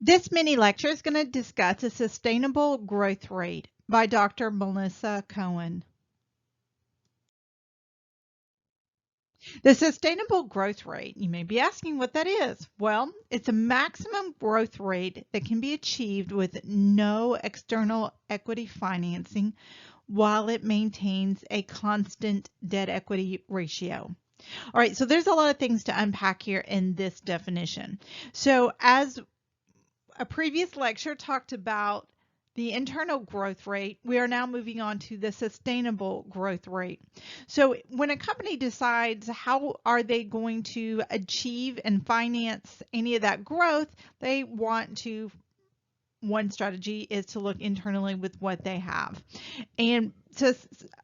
This mini lecture is going to discuss a sustainable growth rate by Dr. Melissa Cohen. The sustainable growth rate, you may be asking what that is. Well, it's a maximum growth rate that can be achieved with no external equity financing while it maintains a constant debt equity ratio. All right, so there's a lot of things to unpack here in this definition. So as a previous lecture talked about the internal growth rate, we are now moving on to the sustainable growth rate. So when a company decides how are they going to achieve and finance any of that growth, they want to, one strategy is to look internally with what they have. And so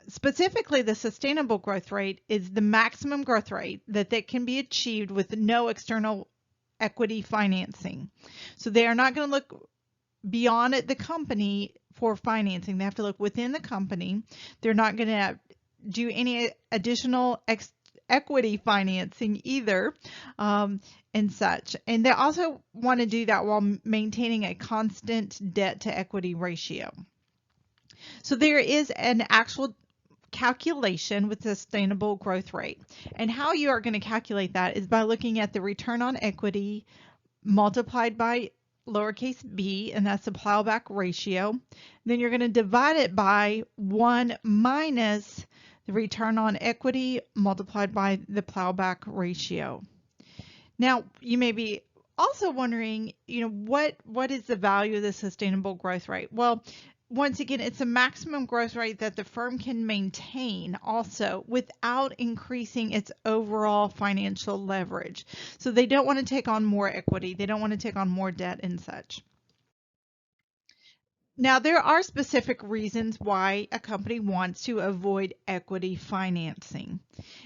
specifically, the sustainable growth rate is the maximum growth rate that can be achieved with no external equity financing. So they are not going to look beyond the company for financing. They have to look within the company. They're not going to do any additional equity financing either, and such. And they also want to do that while maintaining a constant debt to equity ratio. So there is an actual calculation with sustainable growth rate. And how you are going to calculate that is by looking at the return on equity multiplied by lowercase b, and that's the plowback ratio. Then you're going to divide it by 1 minus the return on equity multiplied by the plowback ratio. Now, you may be also wondering, what is the value of the sustainable growth rate? Well, once again, it's a maximum growth rate that the firm can maintain also without increasing its overall financial leverage. So they don't want to take on more equity. They don't want to take on more debt and such. Now, there are specific reasons why a company wants to avoid equity financing.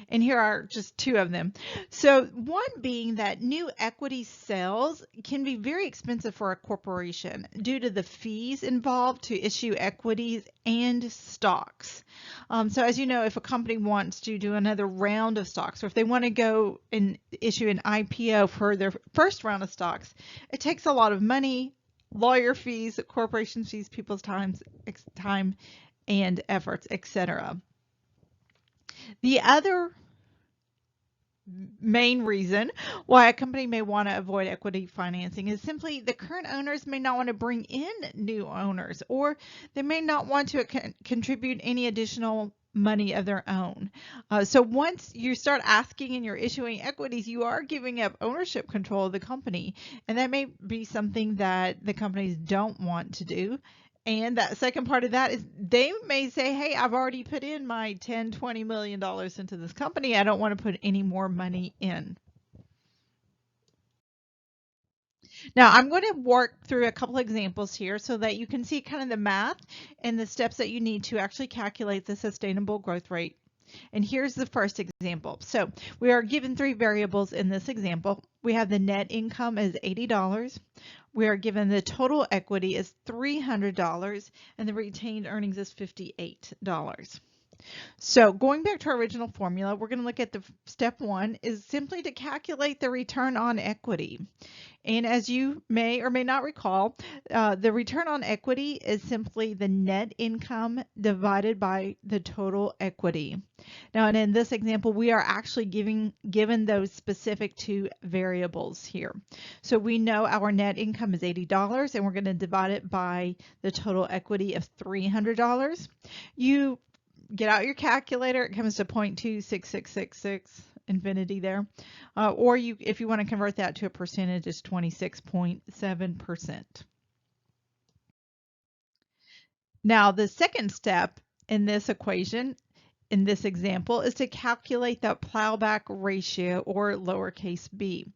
And here are just two of them. So one being that new equity sales can be very expensive for a corporation due to the fees involved to issue equities and stocks. So as you know, if a company wants to do another round of stocks, or if they want to go and issue an IPO for their first round of stocks, it takes a lot of money, lawyer fees, corporation fees, people's time and efforts, etc. The other main reason why a company may want to avoid equity financing is simply the current owners may not want to bring in new owners, or they may not want to contribute any additional money of their own. So once you start asking and you're issuing equities, you are giving up ownership control of the company, and that may be something that the companies don't want to do. And that second part of that is they may say, hey, I've already put in my $10-20 million into this company. I don't want to put any more money in. Now, I'm going to work through a couple examples here so that you can see kind of the math and the steps that you need to actually calculate the sustainable growth rate. And here's the first example. So we are given three variables in this example. We have the net income as $80. We are given the total equity as $300, and the retained earnings is $58. So going back to our original formula, we're going to look at the step one is simply to calculate the return on equity. And as you may or may not recall, the return on equity is simply the net income divided by the total equity. Now, and in this example, we are actually given those specific two variables here. So we know our net income is $80, and we're going to divide it by the total equity of $300. You get out your calculator, it comes to 0.26666 infinity there. Or if you want to convert that to a percentage, it's 26.7%. Now, the second step in this equation, in this example, is to calculate that plowback ratio, or lowercase b.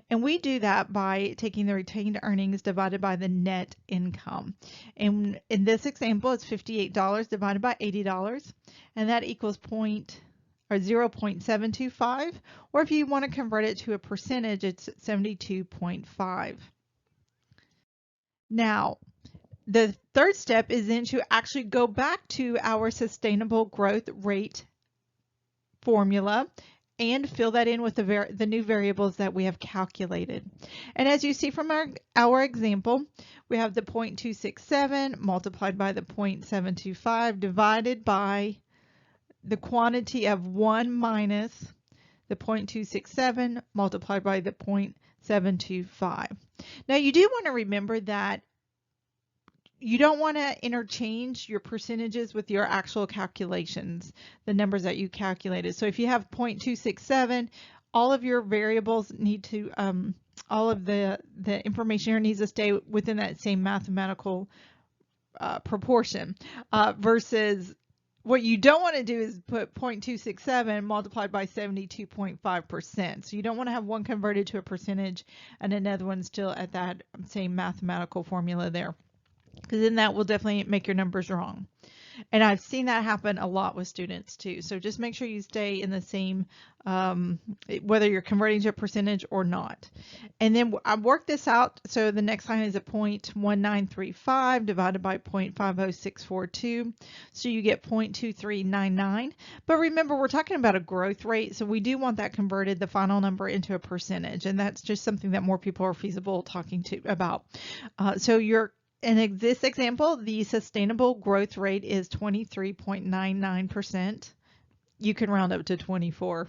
And we do that by taking the retained earnings divided by the net income. And in this example, it's $58 divided by $80, and that equals 0.725, or if you want to convert it to a percentage, it's 72.5. Now, the third step is then to actually go back to our sustainable growth rate formula and fill that in with the new variables that we have calculated. And as you see from our example, we have the 0.267 multiplied by the 0.725 divided by the quantity of 1 minus the 0.267 multiplied by the 0.725. Now you do want to remember that you don't want to interchange your percentages with your actual calculations, the numbers that you calculated. So if you have 0.267, all of your variables need to, all of the information here needs to stay within that same mathematical proportion, versus what you don't want to do is put 0.267 multiplied by 72.5%. So you don't want to have one converted to a percentage and another one still at that same mathematical formula there, because then that will definitely make your numbers wrong. And I've seen that happen a lot with students too. So just make sure you stay in the same, whether you're converting to a percentage or not. And then I worked this out. So the next line is a 0.1935 divided by 0.50642. So you get 0.2399. But remember, we're talking about a growth rate. So we do want that converted, the final number, into a percentage. And that's just something that more people are feasible talking to about. In this example, the sustainable growth rate is 23.99%. You can round up to 24,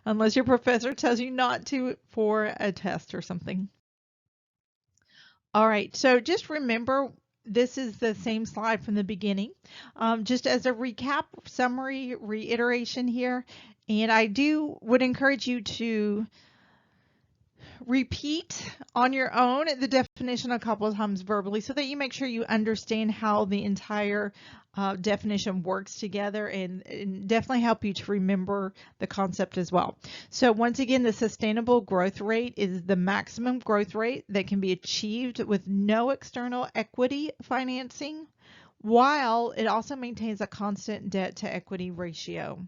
unless your professor tells you not to for a test or something. All right, so just remember, this is the same slide from the beginning. Just as a recap, summary, reiteration here, and I would encourage you to repeat on your own the definition a couple of times verbally so that you make sure you understand how the entire definition works together, and definitely help you to remember the concept as well. So once again, the sustainable growth rate is the maximum growth rate that can be achieved with no external equity financing, while it also maintains a constant debt to equity ratio.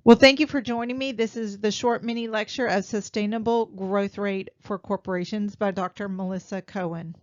Well, thank you for joining me. This is the short mini lecture of Sustainable Growth Rate for Corporations by Dr. Melissa Cohen.